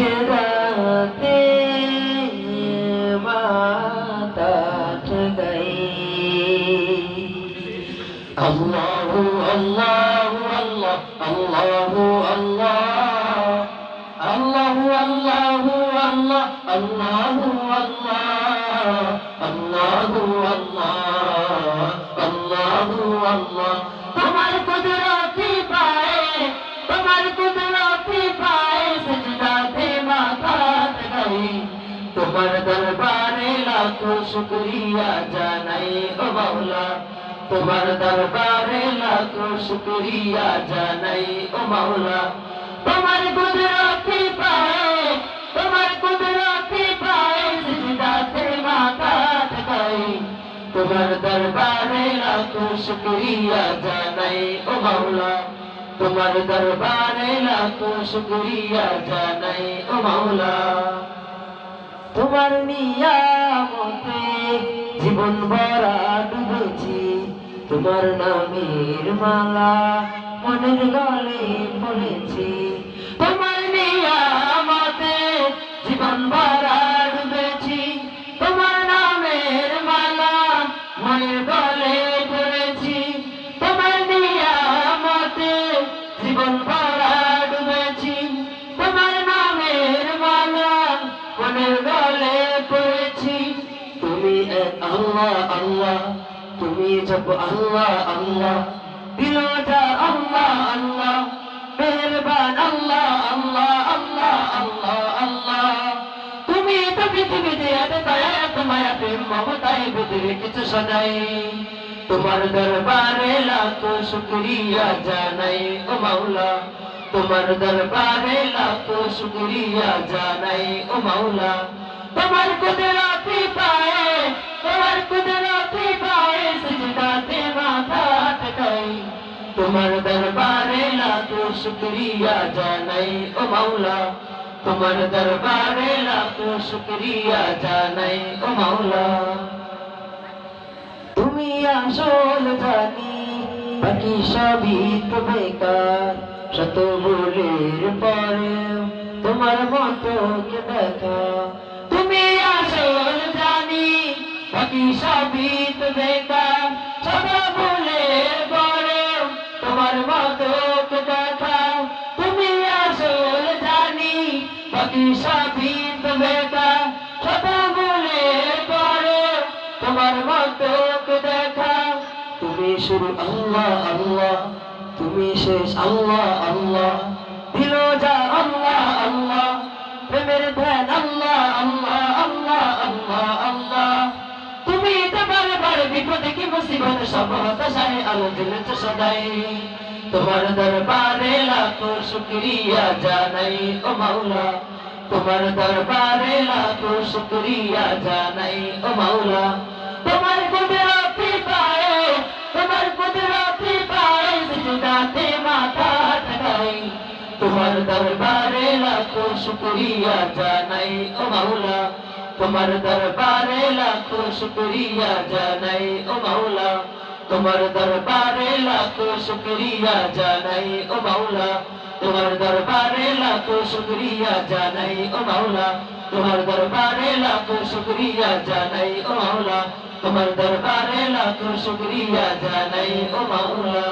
सिजदाते माता ठगाई अल्लाहु अल्लाहु अल्लाह अल्लाहु अल्लाह अल्लाहु अल्लाहु अल्लाह अल्लाहु अल्लाह अल्लाहु अल्लाह अल्लाहु अल्लाह तुम्हारी कुदरती पाए तुम्हारी कुदरती पाए सजदा दे माता गई तुम्हारे दरबारे लाखों शुक्रिया जानाई ओ मौला तुम्हारे दरबारे लाखों शुक्रिया जानाई ओ मौला तुम्हारी कुदरती पाए सजदा दे माता गई तुम्हारे दरबारे लाखों शुक्रिया जानाई ओ मौला तुम्हारे दरबारे लाखों शुक्रिया जानाई ओ मौला তোমার নিয়ামতে জীবন ভরা ডুবেছি তোমার নামের মালা মনের গলে পড়েছি তোমার নিয়ামতে জীবন ভরা ডুবেছি তোমার নামের মালা মনের গলে পড়েছি তোমার নিয়ামতে জীবন ভরা ডুবেছি তোমার নামের মালা মনের গলে পড়েছি তুমি এক আল্লাহ আল্লাহ তুমি জপ আল্লাহ আল্লাহ দিলটা আল্লাহ আল্লাহ মেহেরবান আল্লাহ আল্লাহ আল্লাহ আল্লাহ আল্লাহ তুমি তো পৃথিবীতে এত দয়া এত মায়া প্রেম মমতায় ভিতরে কিছু সদাই তোমার দরবারে লাখো শুকরিয়া জানাই ও মাওলা তোমার দরবারে লাখো শুকরিয়া জানাই ও মাওলা তোমার কুদরতি পায়ে সিজদাতে মাথা ঠকাই তোমার দরবারে লাখো শুকরিয়া জানাই ও মাওলা তোমার দরবারে লাখো শুকরিয়া জানাই ও মাওলা তুমি আসল জানি বাকি সবই তো বেকার শত ভুলের পরে তোমার মতো কে দেখা তুমি আসল জানি বাকি সবই তো বেকার শত ভুলের পরে তোমার মতো কে দেখা তুমি আসল জানি বাকি সবই তো বেকার শত ভুলের পরে তোমার মতো কে দেখা তুমি শুরু আল্লাহ আল্লাহ তুমি শেষ আল্লাহ আল্লাহ দিল যা আল্লাহ আল্লাহ প্রেমের ধ্যান আল্লাহ আল্লাহ আল্লাহ আল্লাহ আল্লাহ তুমি তো বারবার বিপদে কি মুসিবত সব হতাশায় আলো দিলেছ সদাই তোমার দরবারে লাখো শুকরিয়া জানাই ও মাওলা তোমার দরবারে লাখো শুকরিয়া জানাই ও মাওলা তোমার কুদরতি পায়ে সিজদাতে মাথা ঠকাই তোমার দরবারে লাখো শুকরিয়া জানাই ও মাওলা তোমার দরবারে লাখো শুকরিয়া জানাই ও মাওলা তোমার দরবারে লাখো শুকরিয়া জানাই ও মাওলা তোমার দরবারে লাখো শুকরিয়া জানাই ও মাওলা তোমার দরবারে লাখো শুকরিয়া জানাই ও মাওলা তোমার দরবারে লাখো শুকরিয়া জানাই ও মাওলা।